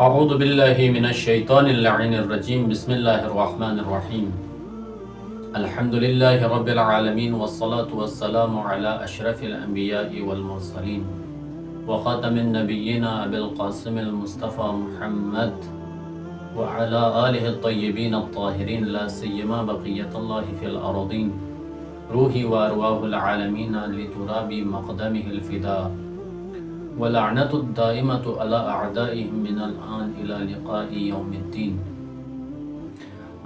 اعوذ باللہ من الشیطان اللعین الرجیم بسم اللہ الرحمن الرحیم الحمد للہ رب العالمین والصلاة والسلام علی اشرف الانبیاء والمرسلین وخاتم النبیین ابی القاسم المصطفى محمد وعلى آلہ الطیبین الطاہرین لا سیما بقیت اللہ فی الارضین روحی وارواح العالمین لترابی مقدمہ الفداء ولعنت الدائمة على أعدائهم من الآن إلى لقاء يوم الدين.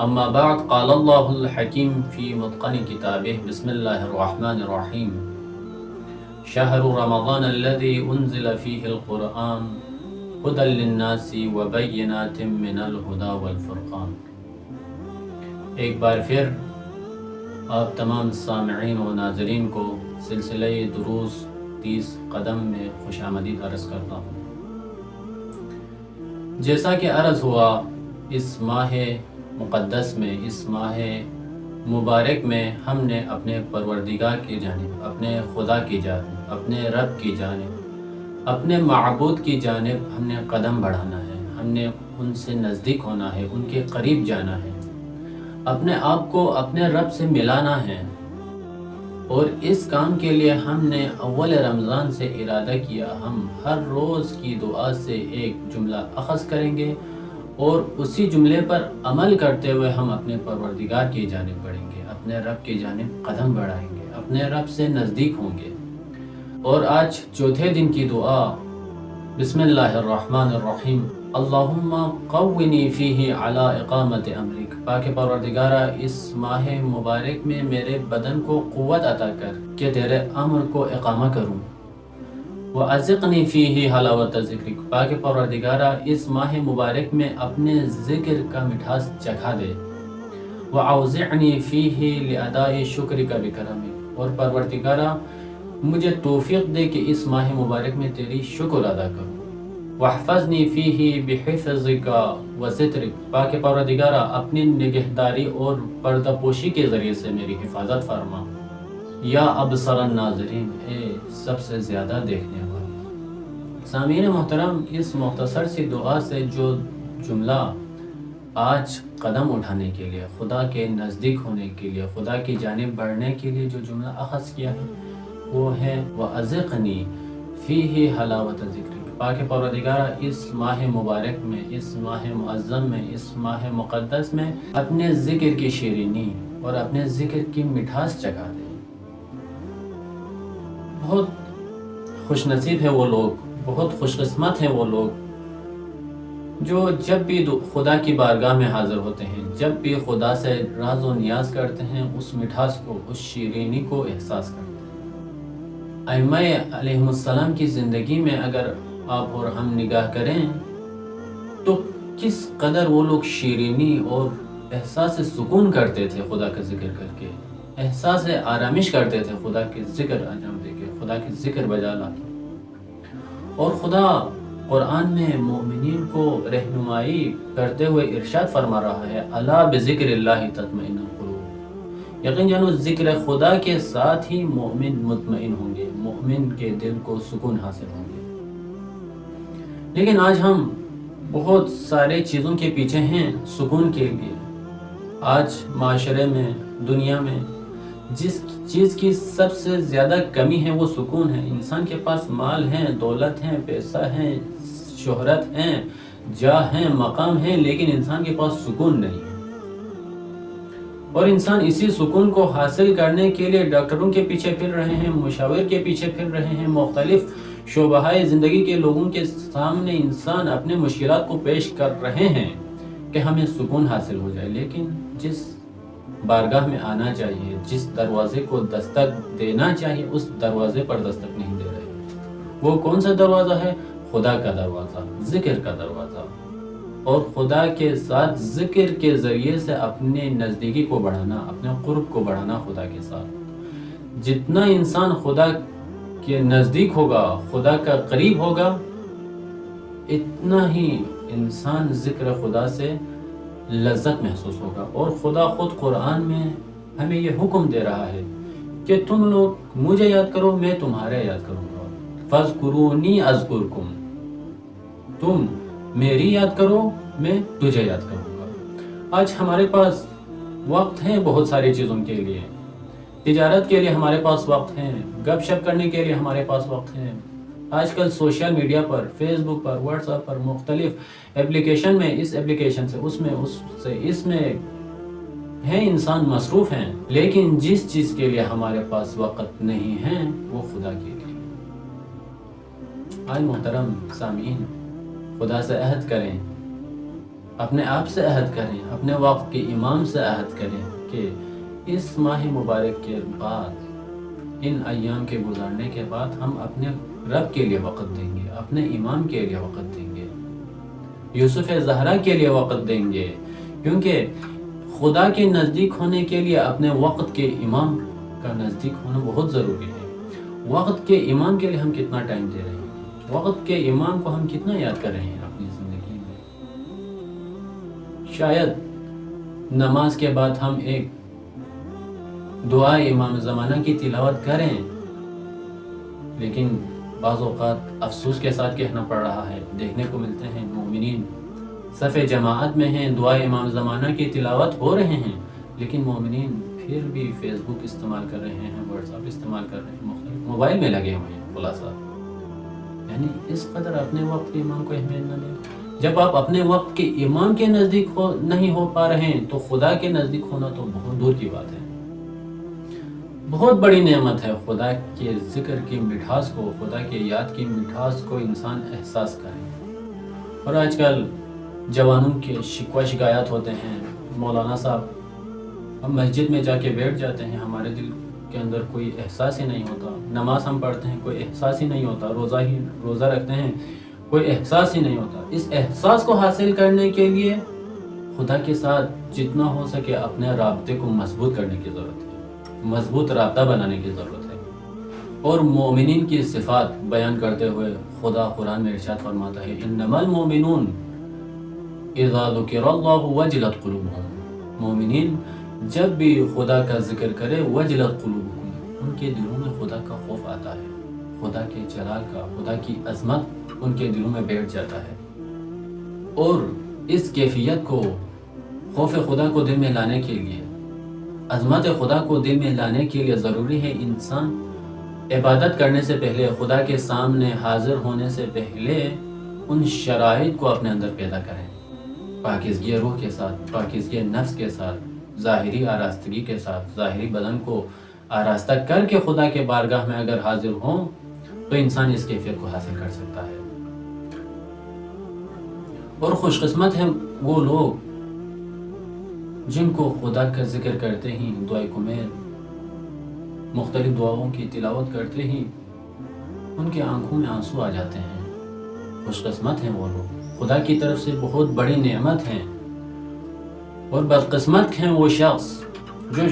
أما بعد قال الله الحكيم في متقن كتابه بسم الله الرحمن الرحيم شهر رمضان الذي أنزل فيه القرآن هدى للناس وبينات من الهدى والفرقان. ایک بار پھر آپ تمام سامعین و ناظرین کو سلسلہ دروس 30 قدم میں خوش آمدید عرض کرتا ہوں۔ جیسا کہ عرض ہوا، اس ماہ مقدس میں، اس ماہ مبارک میں ہم نے اپنے پروردگار کی جانب، اپنے خدا کی جانب، اپنے رب کی جانب، اپنے معبود کی جانب ہم نے قدم بڑھانا ہے، ہم نے ان سے نزدیک ہونا ہے، ان کے قریب جانا ہے، اپنے آپ کو اپنے رب سے ملانا ہے۔ اور اس کام کے لیے ہم نے اول رمضان سے ارادہ کیا، ہم ہر روز کی دعا سے ایک جملہ اخذ کریں گے اور اسی جملے پر عمل کرتے ہوئے ہم اپنے پروردگار کی جانب بڑھیں گے، اپنے رب کی جانب قدم بڑھائیں گے، اپنے رب سے نزدیک ہوں گے۔ اور آج چوتھے دن کی دعا بسم اللہ الرحمن الرحیم اللہم قونی فیہ علی اقامت امرک، پاک پروردگارہ اس ماہ مبارک میں میرے بدن کو قوت عطا کر کہ تیرے امر کو اقامہ کروں۔ وَأَذِقْنِي فِيهِ حَلَوَةَ ذِكْرِكَ، پاک پروردگارہ اس ماہ مبارک میں اپنے ذکر کا مٹھاس چکھا دے۔ وَأَوْزِعْنِي فِيهِ لِأَدَاءِ شُكْرِكَ بِكَرَمِكَ، اور پروردگارہ مجھے توفیق دے کہ اس ماہ مبارک میں تیری شکر ادا کروں۔ وَاحْفَظْنِي فِيهِ بِحِفْظِكَ وَسِتْرِكَ، پاک پروردگارہ اپنی نگہداری اور پردہ پوشی کے ذریعے سے میری حفاظت فرما۔ یا ابصر الناظرین، اے سب سے زیادہ دیکھنے والے۔ سامعین محترم، اس مختصر سی دعا سے جو جملہ آج قدم اٹھانے کے لیے، خدا کے نزدیک ہونے کے لیے، خدا کی جانب بڑھنے کے لیے جو جملہ اخذ کیا ہے وہ ہے وَأَذِقْنِي فِيهِ حَلَوَةَ ذِكْرِكَ، پاک پروردگارہ اس ماہ مبارک میں، اس ماہ معظم میں، اس ماہ مقدس میں اپنے ذکر کی شیرینی اور اپنے ذکر کی مٹھاس چکھا دے۔ بہت خوش نصیب ہے وہ لوگ، بہت خوش قسمت ہیں وہ لوگ جو جب بھی خدا کی بارگاہ میں حاضر ہوتے ہیں، جب بھی خدا سے راز و نیاز کرتے ہیں، اس مٹھاس کو، اس شیرینی کو احساس کرتے ہیں۔ ائمہ علیہم السلام کی زندگی میں اگر آپ اور ہم نگاہ کریں تو کس قدر وہ لوگ شیرینی اور احساس سکون کرتے تھے خدا کا ذکر کر کے، احساس آرامش کرتے تھے خدا کے ذکر انجام دے کے، خدا کے ذکر بجا لا کے۔ اور خدا قرآن میں مومنین کو رہنمائی کرتے ہوئے ارشاد فرما رہا ہے الا بذکر اللہ تطمئن القلوب، یقین جانو ذکر خدا کے ساتھ ہی مومن مطمئن ہوں گے، مومن کے دل کو سکون حاصل ہوں گے۔ لیکن آج ہم بہت سارے چیزوں کے پیچھے ہیں سکون کے لیے۔ آج معاشرے میں، دنیا میں جس چیز کی سب سے زیادہ کمی ہے وہ سکون ہے۔ انسان کے پاس مال ہیں، دولت ہیں، پیسہ ہیں، شہرت ہیں، جاہ ہیں، مقام ہیں، لیکن انسان کے پاس سکون نہیں ہے۔ اور انسان اسی سکون کو حاصل کرنے کے لیے ڈاکٹروں کے پیچھے پھر رہے ہیں، مشاور کے پیچھے پھر رہے ہیں، مختلف شعبہ زندگی کے لوگوں کے سامنے انسان اپنے مشکلات کو پیش کر رہے ہیں کہ ہمیں سکون حاصل ہو جائے، لیکن جس بارگاہ میں آنا چاہیے، جس دروازے کو دستک دینا چاہیے، اس دروازے پر دستک نہیں دے رہے۔ وہ کون سا دروازہ ہے؟ خدا کا دروازہ، ذکر کا دروازہ، اور خدا کے ساتھ ذکر کے ذریعے سے اپنے نزدیکی کو بڑھانا، اپنے قرب کو بڑھانا خدا کے ساتھ۔ جتنا انسان خدا کے نزدیک ہوگا، خدا کا قریب ہوگا، اتنا ہی انسان ذکر خدا سے لذت محسوس ہوگا۔ اور خدا خود قرآن میں ہمیں یہ حکم دے رہا ہے کہ تم لوگ مجھے یاد کرو، میں تمہارے یاد کروں گا۔ فَاذْكُرُونِي أَذْكُرْكُمْ، تم میری یاد کرو میں تجھے یاد کروں گا۔ آج ہمارے پاس وقت ہے بہت ساری چیزوں کے لیے، تجارت کے لیے ہمارے پاس وقت ہے، گپ شپ کرنے کے لیے ہمارے پاس وقت ہے۔ آج کل سوشل میڈیا پر، فیس بک پر، واٹس ایپ پر، مختلف ایپلیکیشن میں، اس ایپلیکیشن سے اس میں، اس سے اس میں ہے، انسان مصروف ہیں، لیکن جس چیز کے لیے ہمارے پاس وقت نہیں ہے وہ خدا کے لیے۔ آج محترم سامعین، خدا سے عہد کریں، اپنے آپ سے عہد کریں، اپنے وقت کے امام سے عہد کریں کہ اس ماہ مبارک کے بعد، ان ایام کے گزارنے کے بعد ہم اپنے رب کے لیے وقت دیں گے، اپنے امام کے لیے وقت دیں گے، یوسف زہرا کے لیے وقت دیں گے، کیونکہ خدا کے نزدیک ہونے کے لیے اپنے وقت کے امام کا نزدیک ہونا بہت ضروری ہے۔ وقت کے امام کے لیے ہم کتنا ٹائم دے رہے ہیں، وقت کے امام کو ہم کتنا یاد کر رہے ہیں اپنی زندگی میں۔ شاید نماز کے بعد ہم ایک دعا امام زمانہ کی تلاوت کریں، لیکن بعض اوقات افسوس کے ساتھ کہنا پڑ رہا ہے، دیکھنے کو ملتے ہیں مومنین صف جماعت میں ہیں، دعا امام زمانہ کی تلاوت ہو رہے ہیں، لیکن مومنین پھر بھی فیس بک استعمال کر رہے ہیں، واٹس ایپ استعمال کر رہے ہیں، مختلف موبائل میں لگے ہوئے ہیں۔ خلاصہ یعنی اس قدر اپنے وقت کے امام کو اہمیت نہ دیں۔ جب آپ اپنے وقت کے امام کے نزدیک نہیں ہو پا رہے ہیں تو خدا کے نزدیک ہونا تو بہت دور کی بات ہے۔ بہت بڑی نعمت ہے خدا کے ذکر کی مٹھاس کو، خدا کے یاد کی مٹھاس کو انسان احساس کرے۔ اور آج کل جوانوں کے شکوہ شکایات ہوتے ہیں، مولانا صاحب ہم مسجد میں جا کے بیٹھ جاتے ہیں، ہمارے دل کے اندر کوئی احساس ہی نہیں ہوتا، نماز ہم پڑھتے ہیں کوئی احساس ہی نہیں ہوتا، روزہ رکھتے ہیں کوئی احساس ہی نہیں ہوتا۔ اس احساس کو حاصل کرنے کے لیے خدا کے ساتھ جتنا ہو سکے اپنے رابطے کو مضبوط کرنے کی ضرورت ہے، مضبوط رابطہ بنانے کی ضرورت ہے۔ اور مومنین کی صفات بیان کرتے ہوئے خدا قرآن میں ارشاد فرماتا ہے، انما المومنون اذا ذکر اللہ وجلت قلوبہم، مومنین جب بھی خدا کا ذکر کرے وجلت قلوبہم، ان کے دلوں میں خدا کا خوف آتا ہے، خدا کے جلال کا، خدا کی عظمت ان کے دلوں میں بیٹھ جاتا ہے۔ اور اس کیفیت کو، خوف خدا کو دل میں لانے کے لیے، عظمت خدا کو دل میں لانے کے لیے ضروری ہے انسان عبادت کرنے سے پہلے، خدا کے سامنے حاضر ہونے سے پہلے ان شرائط کو اپنے اندر پیدا کریں، پاکیزگی روح کے ساتھ، پاکیزگی نفس کے ساتھ، ظاہری آراستگی کے ساتھ، ظاہری بدن کو آراستہ کر کے خدا کے بارگاہ میں اگر حاضر ہوں تو انسان اس کیفیت کو حاصل کر سکتا ہے۔ اور خوش قسمت ہیں وہ لوگ جن کو خدا کا ذکر کرتے ہی، دعائے کمیل، مختلف دعاؤں کی تلاوت کرتے ہی ان کے آنکھوں میں آنسو آ جاتے ہیں۔ خوش قسمت ہیں وہ لوگ، خدا کی طرف سے بہت بڑی نعمت ہیں۔ اور بدقسمت ہیں وہ شخص جو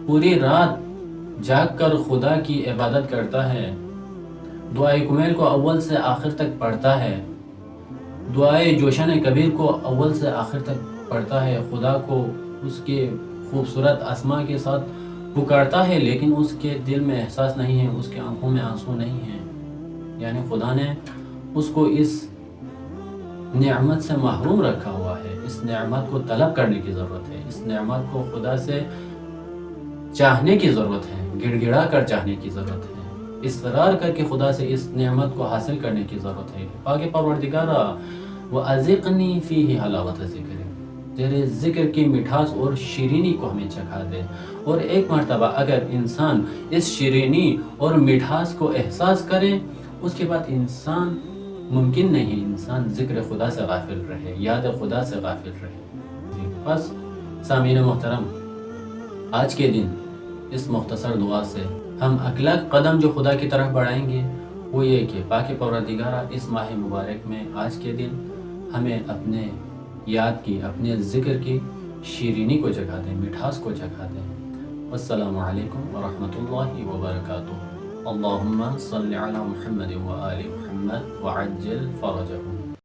پوری رات جاگ کر خدا کی عبادت کرتا ہے، دعائے کمیل کو اول سے آخر تک پڑھتا ہے، دعائے جوشن کبیر کو اول سے آخر تک پڑھتا ہے، خدا کو اس کے خوبصورت اسماء کے ساتھ پکارتا ہے، لیکن اس کے دل میں احساس نہیں ہے، اس کے آنکھوں میں آنسو نہیں ہیں۔ یعنی خدا نے اس کو اس نعمت سے محروم رکھا ہوا ہے۔ اس نعمت کو طلب کرنے کی ضرورت ہے، اس نعمت کو خدا سے چاہنے کی ضرورت ہے، گڑ گڑا کر چاہنے کی ضرورت ہے، اصرار کر کے خدا سے اس نعمت کو حاصل کرنے کی ضرورت ہے۔ پاک پروردگارا وَأَذِقْنِي فِيهِ حَلَاوَةَ ذِكْرِكَ، تیرے ذکر کی مٹھاس اور شیرینی کو ہمیں چکھا دے۔ اور ایک مرتبہ اگر انسان اس شیرینی اور مٹھاس کو احساس کرے، اس کے بعد انسان ممکن نہیں انسان ذکر خدا سے غافل رہے، یاد خدا سے غافل رہے۔ بس سامعین محترم، آج کے دن اس مختصر دعا سے ہم اگلا قدم جو خدا کی طرف بڑھائیں گے وہ یہ کہ پاک پروردگارہ اس ماہ مبارک میں آج کے دن ہمیں اپنے یاد کی، اپنے ذکر کی شیرینی کو جگا دیں، مٹھاس کو جگا دیں۔ السلام علیکم ورحمۃ اللہ وبرکاتہ۔ اللہم صلی علی محمد وآل محمد وعجل فرجہم۔